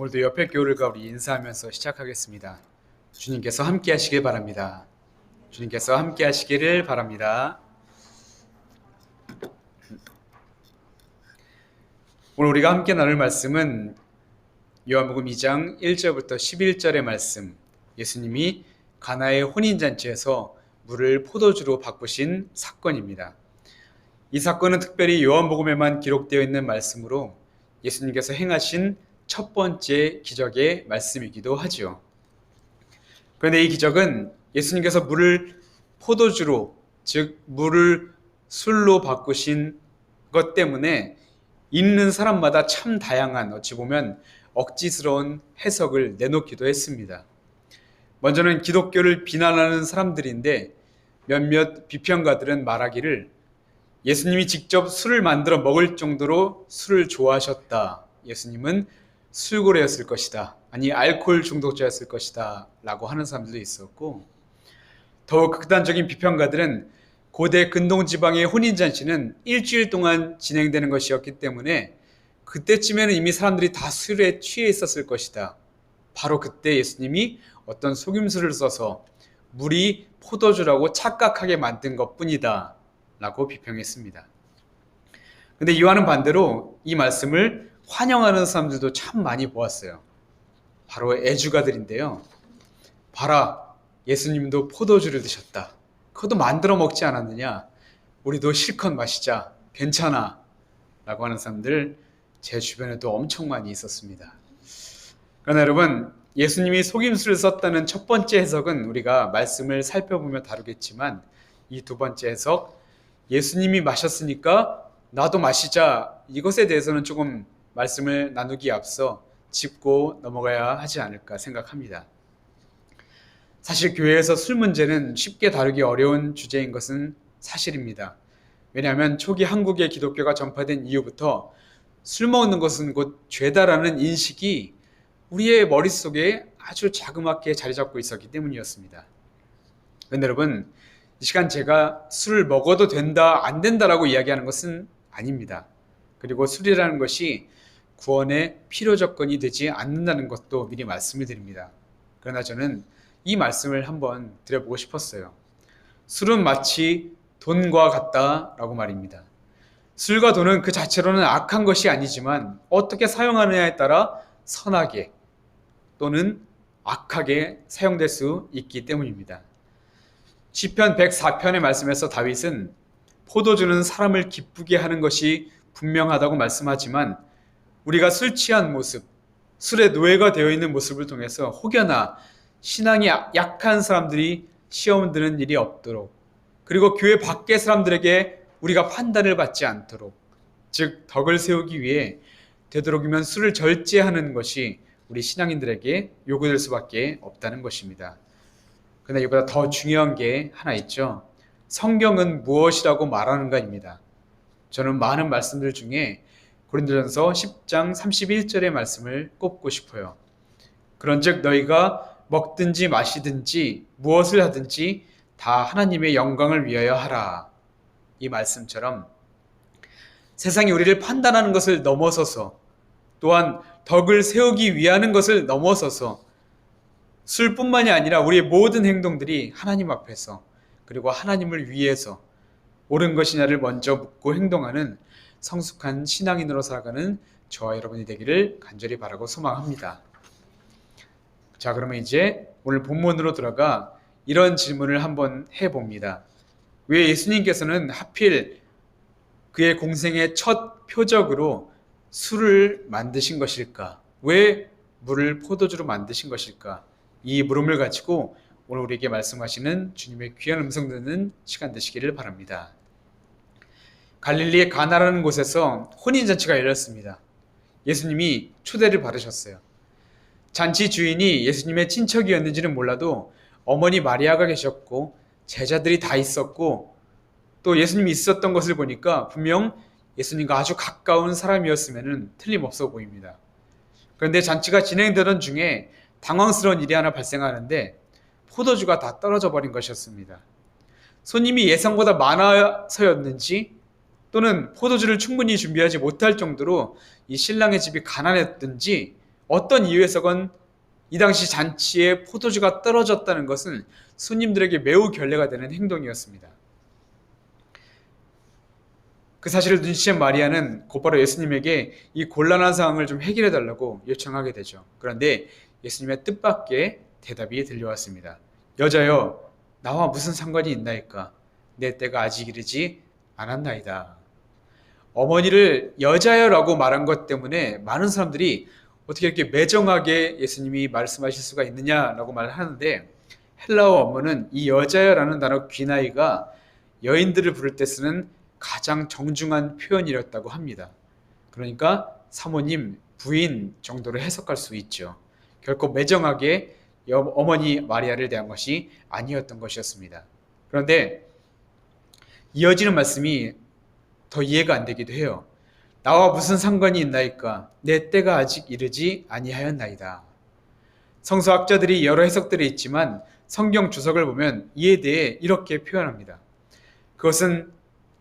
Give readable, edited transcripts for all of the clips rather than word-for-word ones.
오늘도 옆에 교우들과 우리 인사하면서 시작하겠습니다. 주님께서 함께 하시길 바랍니다. 주님께서 함께 하시기를 바랍니다. 오늘 우리가 함께 나눌 말씀은 요한복음 2장 1절부터 11절의 말씀, 예수님이 가나의 혼인잔치에서 물을 포도주로 바꾸신 사건입니다. 이 사건은 특별히 요한복음에만 기록되어 있는 말씀으로 예수님께서 행하신 첫 번째 기적의 말씀이기도 하죠. 그런데 이 기적은 예수님께서 물을 포도주로, 즉 물을 술로 바꾸신 것 때문에 읽는 사람마다 참 다양한, 어찌 보면 억지스러운 해석을 내놓기도 했습니다. 먼저는 기독교를 비난하는 사람들인데 몇몇 비평가들은 말하기를 예수님이 직접 술을 만들어 먹을 정도로 술을 좋아하셨다. 예수님은 술고래였을 것이다. 아니 알코올 중독자였을 것이다. 라고 하는 사람들도 있었고, 더욱 극단적인 비평가들은 고대 근동지방의 혼인잔치는 일주일 동안 진행되는 것이었기 때문에 그때쯤에는 이미 사람들이 다 술에 취해 있었을 것이다. 바로 그때 예수님이 어떤 속임수를 써서 물이 포도주라고 착각하게 만든 것뿐이다. 라고 비평했습니다. 근데 이와는 반대로 이 말씀을 환영하는 사람들도 참 많이 보았어요. 바로 애주가들인데요. 봐라, 예수님도 포도주를 드셨다. 그것도 만들어 먹지 않았느냐? 우리도 실컷 마시자. 괜찮아. 라고 하는 사람들 제 주변에도 엄청 많이 있었습니다. 그러나 여러분, 예수님이 속임수를 썼다는 첫 번째 해석은 우리가 말씀을 살펴보며 다루겠지만, 이 두 번째 해석, 예수님이 마셨으니까 나도 마시자, 이것에 대해서는 조금 말씀을 나누기에 앞서 짚고 넘어가야 하지 않을까 생각합니다. 사실 교회에서 술 문제는 쉽게 다루기 어려운 주제인 것은 사실입니다. 왜냐하면 초기 한국의 기독교가 전파된 이후부터 술 먹는 것은 곧 죄다라는 인식이 우리의 머릿속에 아주 자그맣게 자리 잡고 있었기 때문이었습니다. 그런데 여러분, 이 시간 제가 술을 먹어도 된다, 안 된다라고 이야기하는 것은 아닙니다. 그리고 술이라는 것이 구원의 필요 조건이 되지 않는다는 것도 미리 말씀을 드립니다. 그러나 저는 이 말씀을 한번 드려보고 싶었어요. 술은 마치 돈과 같다라고 말입니다. 술과 돈은 그 자체로는 악한 것이 아니지만 어떻게 사용하느냐에 따라 선하게 또는 악하게 사용될 수 있기 때문입니다. 시편 104편의 말씀에서 다윗은 포도주는 사람을 기쁘게 하는 것이 분명하다고 말씀하지만 우리가 술 취한 모습, 술의 노예가 되어 있는 모습을 통해서 혹여나 신앙이 약한 사람들이 시험 드는 일이 없도록, 그리고 교회 밖의 사람들에게 우리가 판단을 받지 않도록, 즉 덕을 세우기 위해 되도록이면 술을 절제하는 것이 우리 신앙인들에게 요구될 수밖에 없다는 것입니다. 그런데 이보다 더 중요한 게 하나 있죠. 성경은 무엇이라고 말하는가입니다. 저는 많은 말씀들 중에 고린도전서 10장 31절의 말씀을 꼽고 싶어요. 그런즉 너희가 먹든지 마시든지 무엇을 하든지 다 하나님의 영광을 위하여 하라. 이 말씀처럼 세상이 우리를 판단하는 것을 넘어서서, 또한 덕을 세우기 위하는 것을 넘어서서 술뿐만이 아니라 우리의 모든 행동들이 하나님 앞에서, 그리고 하나님을 위해서 옳은 것이냐를 먼저 묻고 행동하는 성숙한 신앙인으로 살아가는 저와 여러분이 되기를 간절히 바라고 소망합니다. 자, 그러면 이제 오늘 본문으로 들어가 이런 질문을 한번 해봅니다. 왜 예수님께서는 하필 그의 공생의 첫 표적으로 술을 만드신 것일까? 왜 물을 포도주로 만드신 것일까? 이 물음을 가지고 오늘 우리에게 말씀하시는 주님의 귀한 음성 듣는 시간 되시기를 바랍니다. 갈릴리의 가나라는 곳에서 혼인잔치가 열렸습니다. 예수님이 초대를 받으셨어요. 잔치 주인이 예수님의 친척이었는지는 몰라도 어머니 마리아가 계셨고 제자들이 다 있었고, 또 예수님이 있었던 것을 보니까 분명 예수님과 아주 가까운 사람이었으면 틀림없어 보입니다. 그런데 잔치가 진행되던 중에 당황스러운 일이 하나 발생하는데 포도주가 다 떨어져 버린 것이었습니다. 손님이 예상보다 많아서였는지, 또는 포도주를 충분히 준비하지 못할 정도로 이 신랑의 집이 가난했든지 어떤 이유에서건 이 당시 잔치에 포도주가 떨어졌다는 것은 손님들에게 매우 결례가 되는 행동이었습니다. 그 사실을 눈치챈 마리아는 곧바로 예수님에게 이 곤란한 상황을 좀 해결해 달라고 요청하게 되죠. 그런데 예수님의 뜻밖의 대답이 들려왔습니다. 여자여, 나와 무슨 상관이 있나이까? 내 때가 아직 이르지 않았나이다. 어머니를 여자여라고 말한 것 때문에 많은 사람들이 어떻게 이렇게 매정하게 예수님이 말씀하실 수가 있느냐라고 말을 하는데, 헬라어 원문은 이 여자여라는 단어 귀나이가 여인들을 부를 때 쓰는 가장 정중한 표현이었다고 합니다. 그러니까 사모님, 부인 정도로 해석할 수 있죠. 결코 매정하게 어머니 마리아를 대한 것이 아니었던 것이었습니다. 그런데 이어지는 말씀이 더 이해가 안 되기도 해요. 나와 무슨 상관이 있나이까? 내 때가 아직 이르지 아니하였나이다. 성서학자들이 여러 해석들이 있지만 성경 주석을 보면 이에 대해 이렇게 표현합니다. 그것은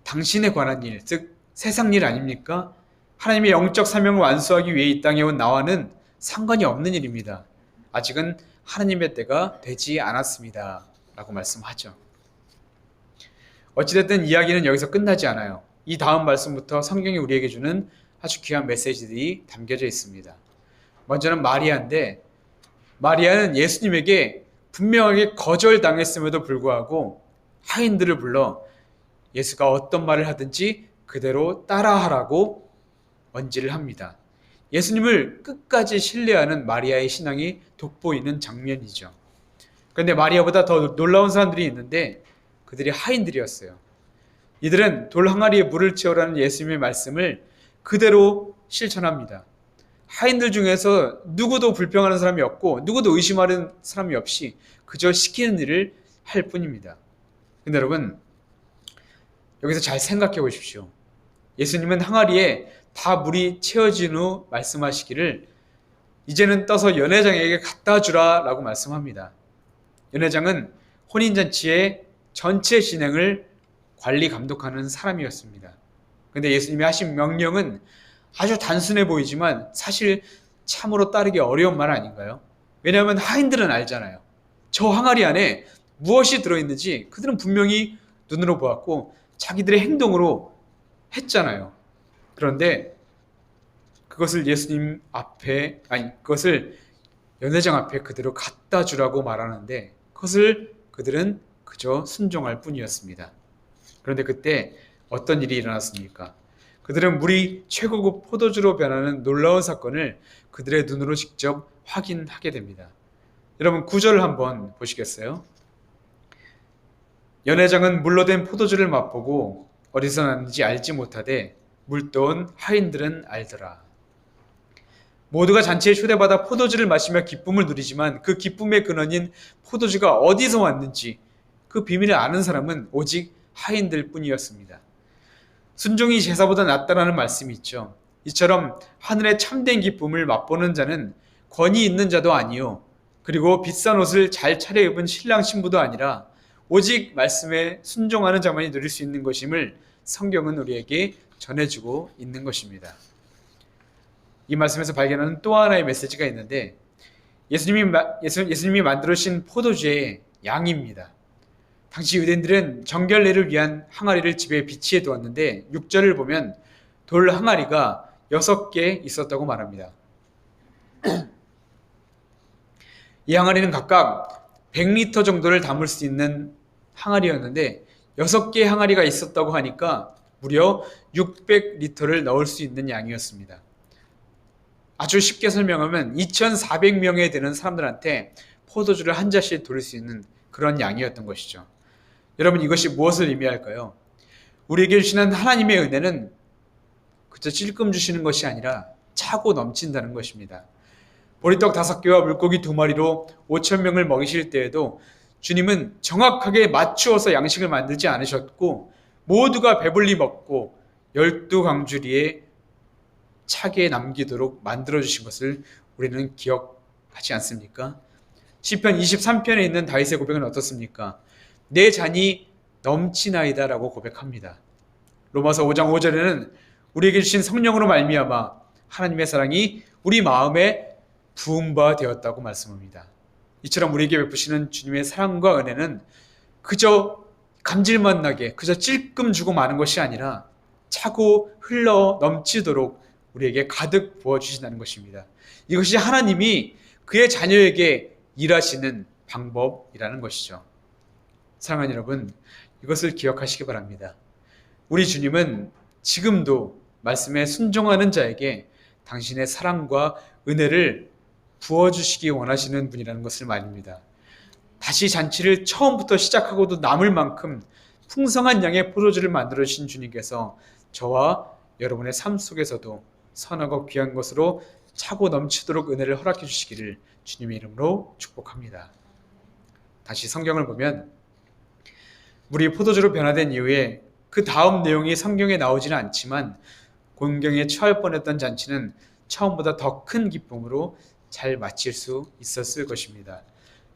당신에 관한 일, 즉 세상 일 아닙니까? 하나님의 영적 사명을 완수하기 위해 이 땅에 온 나와는 상관이 없는 일입니다. 아직은 하나님의 때가 되지 않았습니다. 라고 말씀하죠. 어찌됐든 이야기는 여기서 끝나지 않아요. 이 다음 말씀부터 성경이 우리에게 주는 아주 귀한 메시지들이 담겨져 있습니다. 먼저는 마리아인데, 마리아는 예수님에게 분명하게 거절당했음에도 불구하고 하인들을 불러 예수가 어떤 말을 하든지 그대로 따라하라고 언지를 합니다. 예수님을 끝까지 신뢰하는 마리아의 신앙이 돋보이는 장면이죠. 그런데 마리아보다 더 놀라운 사람들이 있는데 그들이 하인들이었어요. 이들은 돌 항아리에 물을 채우라는 예수님의 말씀을 그대로 실천합니다. 하인들 중에서 누구도 불평하는 사람이 없고 누구도 의심하는 사람이 없이 그저 시키는 일을 할 뿐입니다. 근데 여러분, 여기서 잘 생각해 보십시오. 예수님은 항아리에 다 물이 채워진 후 말씀하시기를 이제는 떠서 연회장에게 갖다 주라 라고 말씀합니다. 연회장은 혼인잔치의 전체 진행을 관리 감독하는 사람이었습니다. 그런데 예수님이 하신 명령은 아주 단순해 보이지만 사실 참으로 따르기 어려운 말 아닌가요? 왜냐하면 하인들은 알잖아요. 저 항아리 안에 무엇이 들어있는지 그들은 분명히 눈으로 보았고 자기들의 행동으로 했잖아요. 그런데 그것을 예수님 앞에, 그것을 연회장 앞에 그대로 갖다 주라고 말하는데 그것을 그들은 그저 순종할 뿐이었습니다. 그런데 그때 어떤 일이 일어났습니까? 그들은 물이 최고급 포도주로 변하는 놀라운 사건을 그들의 눈으로 직접 확인하게 됩니다. 여러분 9절을 한번 보시겠어요? 연회장은 물로 된 포도주를 맛보고 어디서 났는지 알지 못하되 물떠온 하인들은 알더라. 모두가 잔치에 초대받아 포도주를 마시며 기쁨을 누리지만 그 기쁨의 근원인 포도주가 어디서 왔는지 그 비밀을 아는 사람은 오직 하인들 뿐이었습니다. 순종이 제사보다 낫다라는 말씀이 있죠. 이처럼 하늘의 참된 기쁨을 맛보는 자는 권위 있는 자도 아니요 그리고 비싼 옷을 잘 차려입은 신랑 신부도 아니라 오직 말씀에 순종하는 자만이 누릴 수 있는 것임을 성경은 우리에게 전해주고 있는 것입니다. 이 말씀에서 발견하는 또 하나의 메시지가 있는데 예수님이 만들어주신 포도주의 양입니다. 당시 유대인들은 정결례를 위한 항아리를 집에 비치해 두었는데 6절을 보면 돌 항아리가 6개 있었다고 말합니다. 이 항아리는 각각 100리터 정도를 담을 수 있는 항아리였는데 6개의 항아리가 있었다고 하니까 무려 600리터를 넣을 수 있는 양이었습니다. 아주 쉽게 설명하면 2,400명에 되는 사람들한테 포도주를 한 잔씩 돌릴 수 있는 그런 양이었던 것이죠. 여러분 이것이 무엇을 의미할까요? 우리에게 주시는 하나님의 은혜는 그저 찔끔 주시는 것이 아니라 차고 넘친다는 것입니다. 보리떡 5개와 물고기 2마리로 5,000명을 먹이실 때에도 주님은 정확하게 맞추어서 양식을 만들지 않으셨고 모두가 배불리 먹고 12광주리에 차게 남기도록 만들어주신 것을 우리는 기억하지 않습니까? 시편 23편에 있는 다윗의 고백은 어떻습니까? 내 잔이 넘치나이다 라고 고백합니다. 로마서 5장 5절에는 우리에게 주신 성령으로 말미암아 하나님의 사랑이 우리 마음에 부은 바 되었다고 말씀합니다. 이처럼 우리에게 베푸시는 주님의 사랑과 은혜는 그저 감질만 나게, 그저 찔끔 주고 마는 것이 아니라 차고 흘러 넘치도록 우리에게 가득 부어주신다는 것입니다. 이것이 하나님이 그의 자녀에게 일하시는 방법이라는 것이죠. 사랑하는 여러분, 이것을 기억하시기 바랍니다. 우리 주님은 지금도 말씀에 순종하는 자에게 당신의 사랑과 은혜를 부어주시기 원하시는 분이라는 것을 말입니다. 다시 잔치를 처음부터 시작하고도 남을 만큼 풍성한 양의 포도주를 만들어 주신 주님께서 저와 여러분의 삶 속에서도 선하고 귀한 것으로 차고 넘치도록 은혜를 허락해 주시기를 주님의 이름으로 축복합니다. 다시 성경을 보면 물이 포도주로 변화된 이후에 그 다음 내용이 성경에 나오지는 않지만 곤경에 처할 뻔했던 잔치는 처음보다 더 큰 기쁨으로 잘 마칠 수 있었을 것입니다.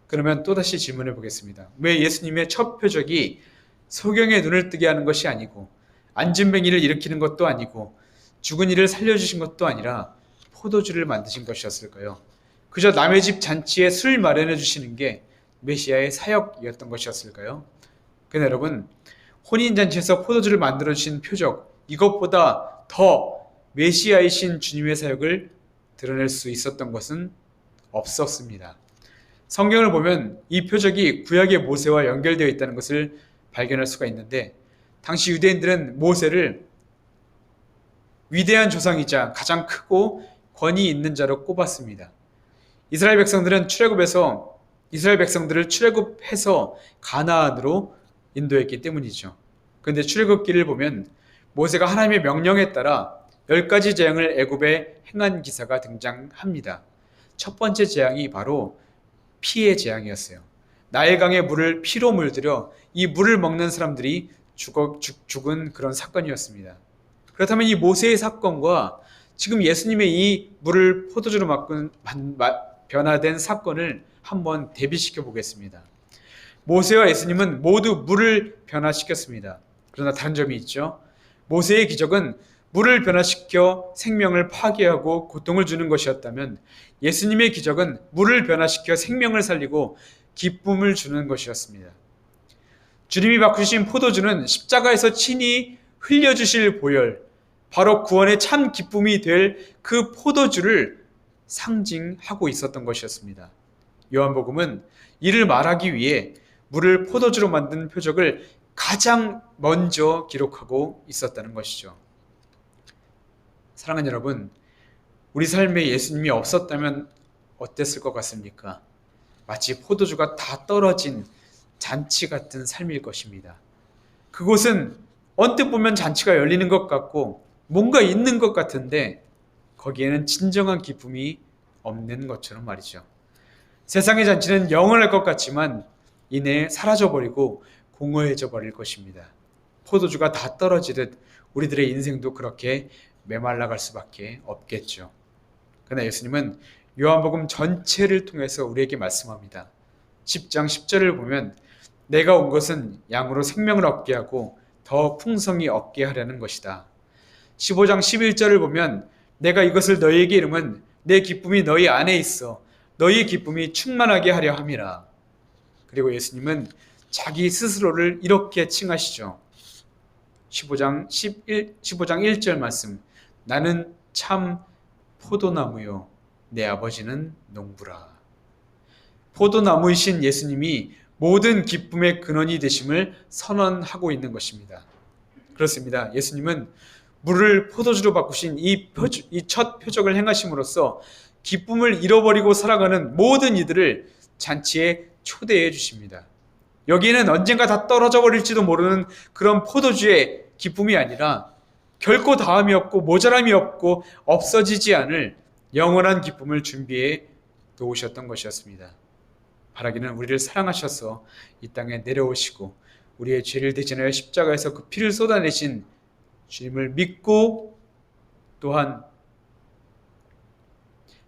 그러면 또다시 질문해 보겠습니다. 왜 예수님의 첫 표적이 소경의 눈을 뜨게 하는 것이 아니고 안진뱅이를 일으키는 것도 아니고 죽은 이를 살려주신 것도 아니라 포도주를 만드신 것이었을까요? 그저 남의 집 잔치에 술 마련해 주시는 게 메시아의 사역이었던 것이었을까요? 그러나 여러분, 혼인잔치에서 포도주를 만들어 주신 표적, 이것보다 더 메시아이신 주님의 사역을 드러낼 수 있었던 것은 없었습니다. 성경을 보면 이 표적이 구약의 모세와 연결되어 있다는 것을 발견할 수가 있는데, 당시 유대인들은 모세를 위대한 조상이자 가장 크고 권위 있는 자로 꼽았습니다. 이스라엘 백성들을 출애굽해서 가나안으로 인도했기 때문이죠. 그런데 출애굽기를 보면 모세가 하나님의 명령에 따라 10가지 재앙을 애굽에 행한 기사가 등장합니다. 첫 번째 재앙이 바로 피의 재앙이었어요. 나일강의 물을 피로 물들여 이 물을 먹는 사람들이 죽은 그런 사건이었습니다. 그렇다면 이 모세의 사건과 지금 예수님의 이 물을 포도주로 변화된 사건을 한번 대비시켜 보겠습니다. 모세와 예수님은 모두 물을 변화시켰습니다. 그러나 다른 점이 있죠. 모세의 기적은 물을 변화시켜 생명을 파괴하고 고통을 주는 것이었다면 예수님의 기적은 물을 변화시켜 생명을 살리고 기쁨을 주는 것이었습니다. 주님이 바꾸신 포도주는 십자가에서 친히 흘려주실 보혈, 바로 구원의 참 기쁨이 될 그 포도주를 상징하고 있었던 것이었습니다. 요한복음은 이를 말하기 위해 물을 포도주로 만든 표적을 가장 먼저 기록하고 있었다는 것이죠. 사랑하는 여러분, 우리 삶에 예수님이 없었다면 어땠을 것 같습니까? 마치 포도주가 다 떨어진 잔치 같은 삶일 것입니다. 그곳은 언뜻 보면 잔치가 열리는 것 같고 뭔가 있는 것 같은데 거기에는 진정한 기쁨이 없는 것처럼 말이죠. 세상의 잔치는 영원할 것 같지만 이내 사라져버리고 공허해져 버릴 것입니다. 포도주가 다 떨어지듯 우리들의 인생도 그렇게 메말라갈 수밖에 없겠죠. 그러나 예수님은 요한복음 전체를 통해서 우리에게 말씀합니다. 10장 10절을 보면 내가 온 것은 양으로 생명을 얻게 하고 더 풍성히 얻게 하려는 것이다. 15장 11절을 보면 내가 이것을 너희에게 이름은 내 기쁨이 너희 안에 있어 너희의 기쁨이 충만하게 하려 함이라. 그리고 예수님은 자기 스스로를 이렇게 칭하시죠. 15장 1절 말씀. 나는 참 포도나무요 내 아버지는 농부라. 포도나무이신 예수님이 모든 기쁨의 근원이 되심을 선언하고 있는 것입니다. 그렇습니다. 예수님은 물을 포도주로 바꾸신 이 첫 표적을 행하심으로써 기쁨을 잃어버리고 살아가는 모든 이들을 잔치에 초대해 주십니다. 여기에는 언젠가 다 떨어져 버릴지도 모르는 그런 포도주의 기쁨이 아니라 결코 다함이 없고 모자람이 없고 없어지지 않을 영원한 기쁨을 준비해 놓으셨던 것이었습니다. 바라기는 우리를 사랑하셔서 이 땅에 내려오시고 우리의 죄를 대신하여 십자가에서 그 피를 쏟아내신 주님을 믿고 또한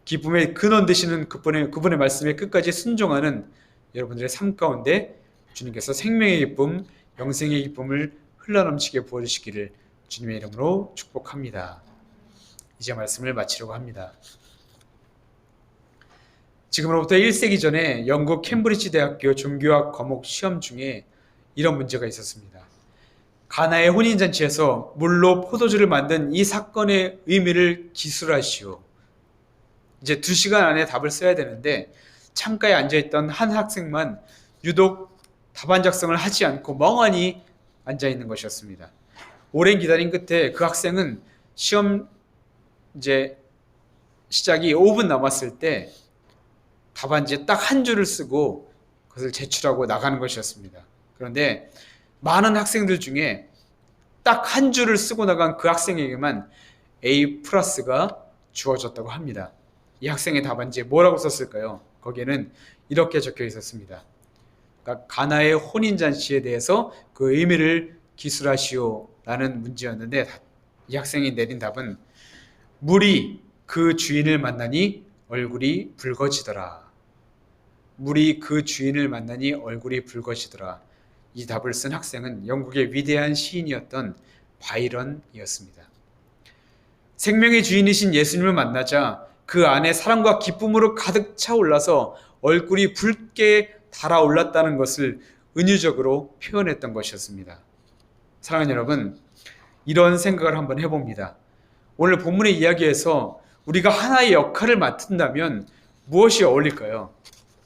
기쁨의 근원 되시는 그분의 말씀에 끝까지 순종하는 여러분들의 삶 가운데 주님께서 생명의 기쁨, 영생의 기쁨을 흘러넘치게 부어주시기를 주님의 이름으로 축복합니다. 이제 말씀을 마치려고 합니다. 지금으로부터 1세기 전에 영국 캠브리지 대학교 종교학 과목 시험 중에 이런 문제가 있었습니다. 가나의 혼인잔치에서 물로 포도주를 만든 이 사건의 의미를 기술하시오. 이제 2시간 안에 답을 써야 되는데 창가에 앉아있던 한 학생만 유독 답안 작성을 하지 않고 멍하니 앉아있는 것이었습니다. 오랜 기다림 끝에 그 학생은 시험 시작이 5분 남았을 때 답안지에 딱 한 줄을 쓰고 그것을 제출하고 나가는 것이었습니다. 그런데 많은 학생들 중에 딱 한 줄을 쓰고 나간 그 학생에게만 A+가 주어졌다고 합니다. 이 학생의 답안지에 뭐라고 썼을까요? 거기에는 이렇게 적혀 있었습니다. 그러니까 가나의 혼인잔치에 대해서 그 의미를 기술하시오 라는 문제였는데 이 학생이 내린 답은 물이 그 주인을 만나니 얼굴이 붉어지더라. 물이 그 주인을 만나니 얼굴이 붉어지더라. 이 답을 쓴 학생은 영국의 위대한 시인이었던 바이런이었습니다. 생명의 주인이신 예수님을 만나자 그 안에 사랑과 기쁨으로 가득 차올라서 얼굴이 붉게 달아올랐다는 것을 은유적으로 표현했던 것이었습니다. 사랑하는 여러분, 이런 생각을 한번 해봅니다. 오늘 본문의 이야기에서 우리가 하나의 역할을 맡은다면 무엇이 어울릴까요?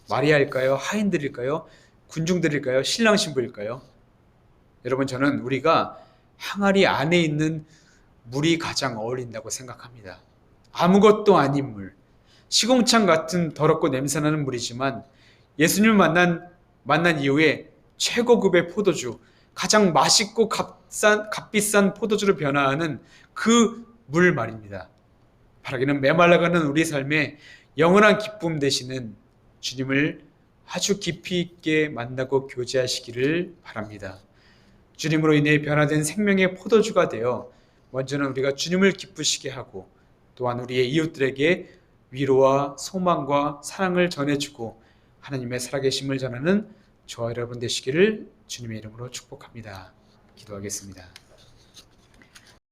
마리아일까요? 하인들일까요? 군중들일까요? 신랑 신부일까요? 여러분, 저는 우리가 항아리 안에 있는 물이 가장 어울린다고 생각합니다. 아무것도 아닌 물, 시궁창 같은 더럽고 냄새나는 물이지만 예수님을 만난 이후에 최고급의 포도주, 가장 맛있고 값비싼 포도주로 변화하는 그 물 말입니다. 바라기는 메말라가는 우리 삶에 영원한 기쁨 되시는 주님을 아주 깊이 있게 만나고 교제하시기를 바랍니다. 주님으로 인해 변화된 생명의 포도주가 되어 먼저는 우리가 주님을 기쁘시게 하고 또한 우리의 이웃들에게 위로와 소망과 사랑을 전해주고 하나님의 살아계심을 전하는 저와 여러분 되시기를 주님의 이름으로 축복합니다. 기도하겠습니다.